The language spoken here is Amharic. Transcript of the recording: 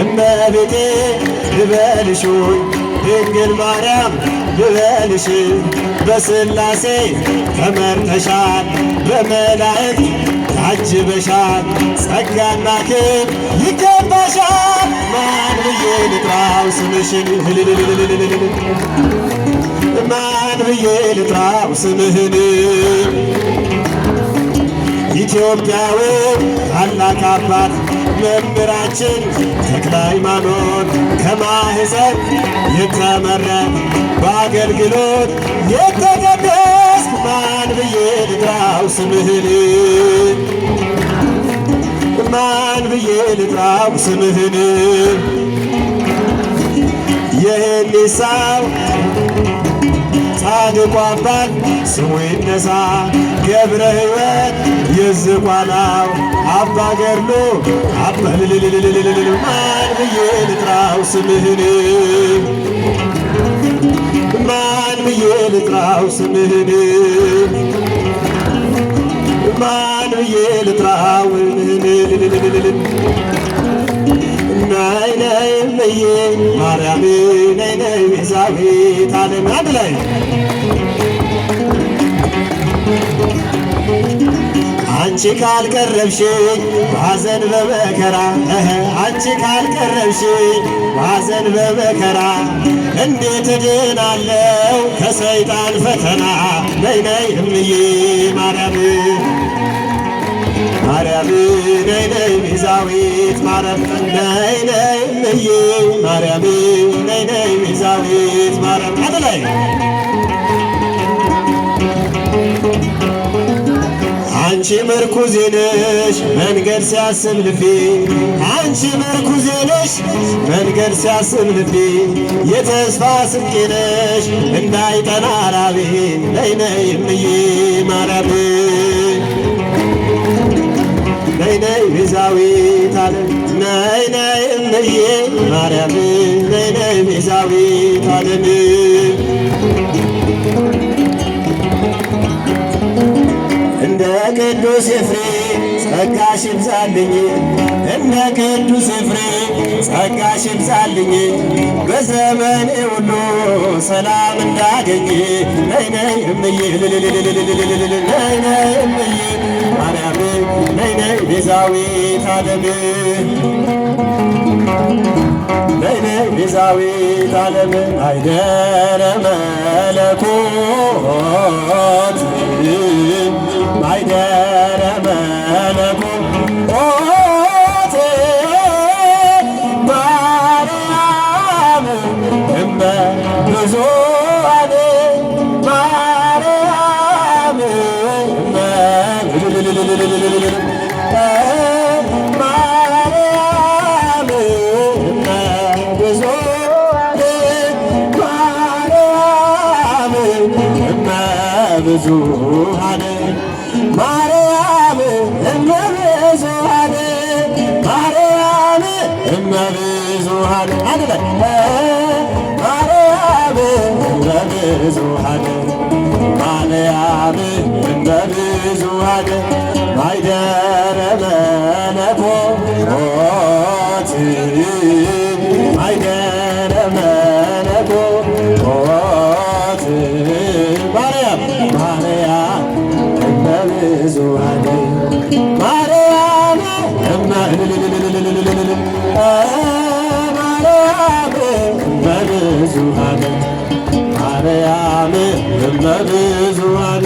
እመቤቴ ልበልሽ ድንግል ማርያም ልበልሽ በስላሴ ተመርተሻል በመላእክት ታጅበሻል ጸጋና ክብር ይገባሻል ማን ብዬ ልጥራው ስምሽን ብዬ ልጥራው ስምህን ኢትዮጵያዊ ታላቅ አባት መምህራችን ተክለ ሃይማኖት ከማህፀን የተመረጥ በአገልግሎት የተቀደስክ ማን ብዬ ልጥራው ስምህን ማን ብዬ ልጥራው ስምህን የህሊሳው ጻድቁ አባት ስሙ ይነሳ ገብረ ሕይወት የዝቋላው አባ ገድሉ ማን ብዬ ልጥራው ስምህን ማን ብዬ ልጥራው ስምህን ማን ብዬ ልጥራው ናይ ናይ እምዬ ማርያም ናይ ናይ ቤዛዊት ዓለም አንድ ላይ አንቺ ካልቀረብሽኝ ባዘን በመከራ አንቺ ካልቀረብሽኝ ባዘን በመከራ እንዴት እድናለው ከሰይጣን ፈተና ነይ ነይ እምዬ ማርያም ማርያም ነይ ነይ ቤዛዊት ማርያም ነይ ነይ እምዬ ማርያም ነይ ነይ ቤዛዊት ማርያም አንድ ላይ አንቺ ምርኩዜ ነሽ መንገድ ሲያስብ ልቤ አንቺ ምርኩዜ ነሽ መንገድ ሲያስብ ልቤ የተስፋ ስንቄ ነሽ እንዳይጠና ራቤ ነይ ነይ እምዬ ማርያም ነይ ነይ ቤዛዊት ዓለም ነይ ነይ እምዬ ማርያም ነይ ነይ ቤዛዊት ዓለም እንደ ቅዱስ ኤፍሬም ጸጋሽ ይብዛልኝ እንደ ቅዱስ ኤፍሬም ጸጋሽ ይብዛልኝ በዘመኔ ሁሉ ሰላም እንዳገኝ ነይ ነይ እምዬ ነይ ነይ እምዬ ማርያም ነይ ነይ ቤዛዊት ዓለም ነይ ነይ ቤዛዊት ዓለም አይደረ መለኮት አይደረ መለኮት ማርያም እመ ብዙኃን ማርያም እመ ማርያም እመ ብዙኃን ማርያም እመ ብዙኃን ማርያም እመ ብዙኃን ማርያም እመ ብዙኃን አንድ ላይ ማርያም እመ ብዙኃን ማርያም እመ ብዙኃን ማይደረ መለኮት ማይደረ መለኮት ማርያም ማርያም እመ ብዙኃን ማርያም እመ ማርያም እመ ብዙኃን ማርያም እመ ብዙኃን